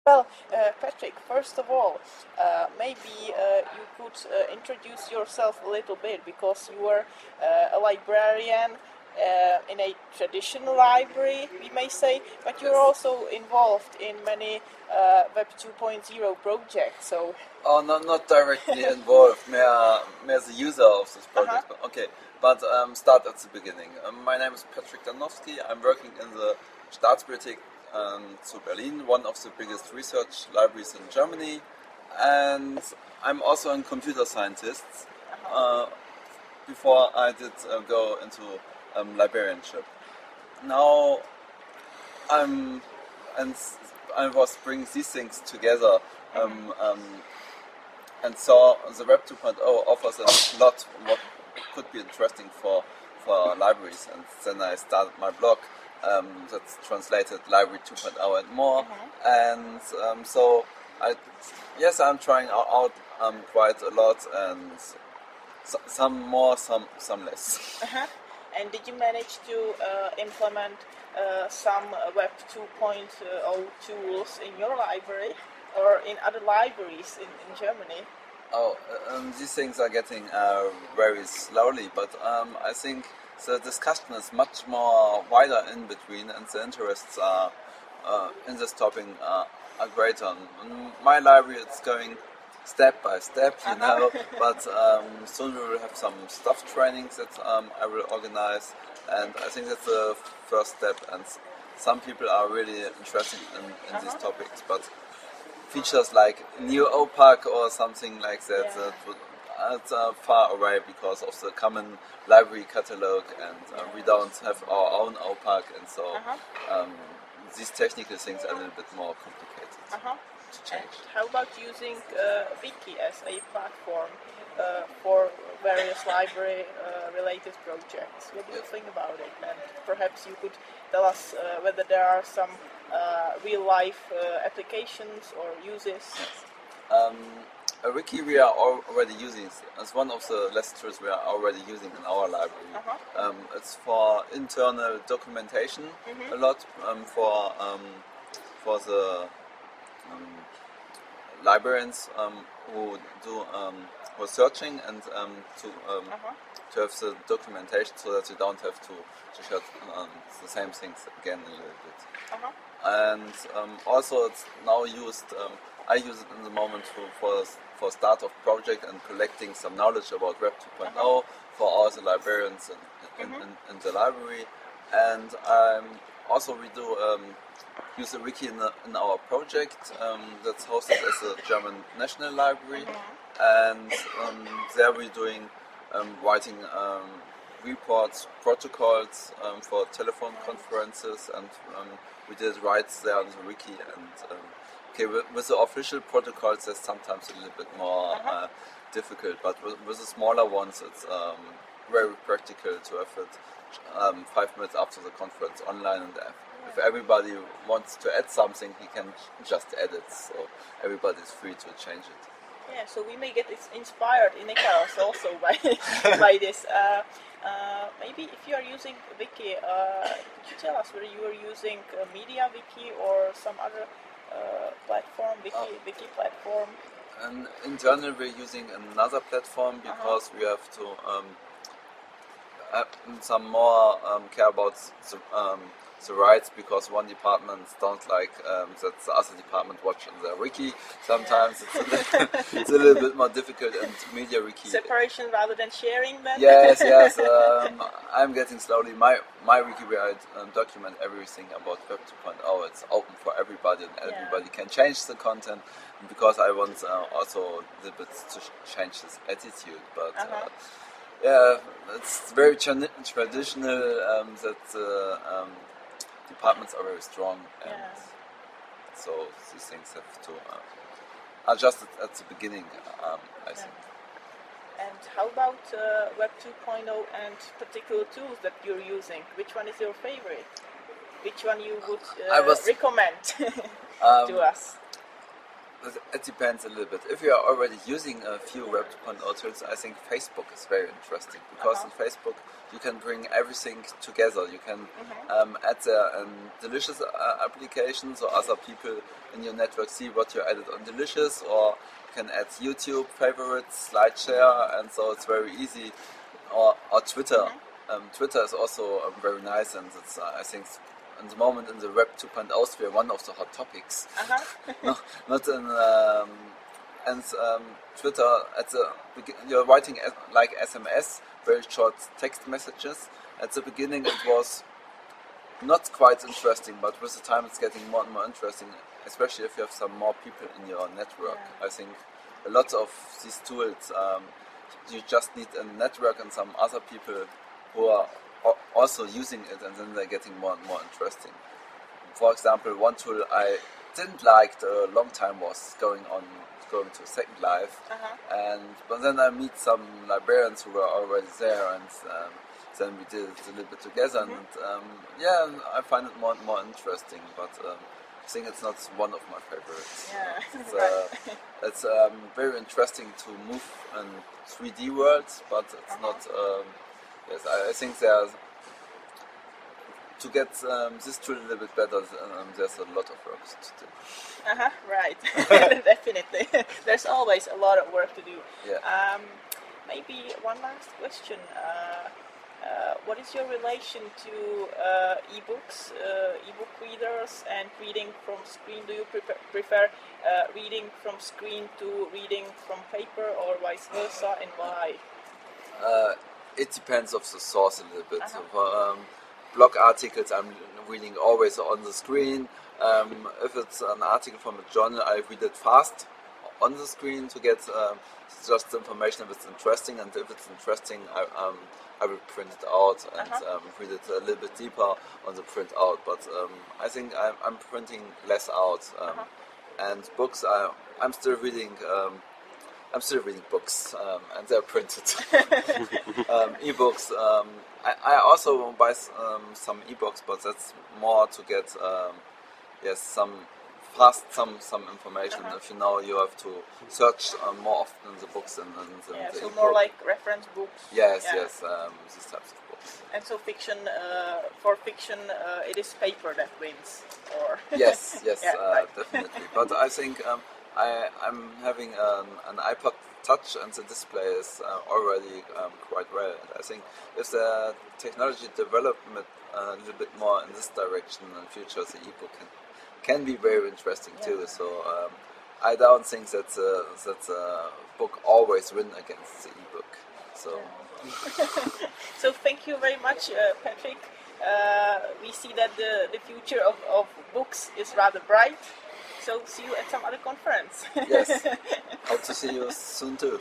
Well, Patrick, first of all, maybe you could introduce yourself a little bit because you are a librarian in a traditional library, we may say, but you're Yes. also involved in many Web 2.0 projects. So, Oh, not directly involved, more the user of this uh-huh. project. But okay, but start at the beginning. My name is Patrick Danowski. I'm working in the Staatsbibliothek to Berlin, one of the biggest research libraries in Germany, and I'm also a computer scientist. Uh, before I did go into librarianship. Now I'm and I was bringing these things together. Um, um, and so the Web 2.0 offers a lot what could be interesting for libraries. And then I started my blog that's translated Library 2.0 and more. And so I'm trying out quite a lot, and some more, some less. Uh-huh. And did you manage to implement some Web 2.0 tools in your library or in other libraries in Germany? Oh, these things are getting very slowly, but I think the discussion is much more wider in between, and the interests are in this topic are greater. In my library, it's going step by step, you know. But soon we will have some staff trainings that I will organize, and I think that's the first step. And some people are really interested in these topics, but features like Neo OPAC or something like that, Yeah. that would, it's far away because of the common library catalog, and we don't have our own OPAC, and so um, these technical things are a little bit more complicated to And change. how about using Wiki as a platform for various library-related projects? What do you think about it? And perhaps you could tell us whether there are some real-life applications or uses. A wiki we are already using as one of the lessons we are already using in our library. It's for internal documentation a lot, for the librarians who do researching, and to have the documentation so that you don't have to share the same things again a little bit. And also it's now used. I use it in the moment for start of project and collecting some knowledge about Web 2.0 for all the librarians in the library, and also we do use the wiki in our project that's hosted as the German National Library, and there we're doing writing reports, protocols for telephone conferences, and we did write there on the wiki. And okay, with the official protocols, it's sometimes a little bit more difficult, but with the smaller ones, it's very practical to have it 5 minutes after the conference online, and if everybody wants to add something, he can just add it, so everybody is free to change it. Yeah, so we may get inspired in Icarus also by by this. Maybe if you are using Wiki, could you tell us whether you are using MediaWiki or some other platform, Wiki platform? And internally, we're using another platform because we have to have some more care about the rights, because one department don't like that the other department watch in their wiki. Sometimes it's a little bit more difficult, and MediaWiki. Separation rather than sharing then? Yes. I'm getting slowly. My wiki where I document everything about Web 2.0. It's open for everybody, and everybody can change the content. Because I want also a little bit to change this attitude, but. It's very traditional that departments are very strong, and so these things have to adjust it at the beginning, I think. And how about Web 2.0 and particular tools that you're using? Which one is your favorite? Which one you would recommend to us? It depends a little bit. If you are already using a few Web 2.0 tools, I think Facebook is very interesting because in Facebook you can bring everything together. You can add delicious applications, so other people in your network see what you added on delicious, or you can add YouTube favorites, SlideShare, and so it's very easy. Or Twitter. Twitter is also very nice, and it's I think. In the moment in the Web 2.0 sphere, one of the hot topics. No, not in Twitter. You're writing like SMS, very short text messages. At the beginning, it was not quite interesting, but with the time, it's getting more and more interesting. Especially if you have some more people in your network. I think a lot of these tools, you just need a network and some other people who are also using it, and then they're getting more and more interesting. For example, one tool I didn't like a long time was going to Second Life, but then I meet some librarians who were already there, and then we did it a little bit together, and I find it more and more interesting. But I think it's not one of my favorites. It's very interesting to move in 3D worlds, but it's not. Yes, I think to get this tool a little bit better, there's a lot of work to do. Right, definitely. There's always a lot of work to do. Yeah. Maybe one last question. What is your relation to e-books, e-book readers, and reading from screen? Do you prefer reading from screen to reading from paper, or vice versa, and why? It depends of the source a little bit. So for blog articles, I'm reading always on the screen. If it's an article from a journal, I read it fast on the screen to get just the information if it's interesting, and if it's interesting, I will print it out and read it a little bit deeper on the print out. But I think I'm printing less out, and books. I'm still reading. I'm still reading books, and they're printed. E-books. I also buy some e-books, but that's more to get some information. If you have to search more often the books than the so e-book. more like reference books. Yes, these types of books. And so fiction, for fiction, it is paper that wins, or yes, definitely. But I think I'm having an iPod Touch, and the display is already quite well. I think if the technology development a little bit more in this direction in the future, the e-book can be very interesting too. So I don't think that the book always win against the e-book. So. So thank you very much, Patrick. We see that the future of books is rather bright. So see you at some other conference. Yes. Hope to see you soon too.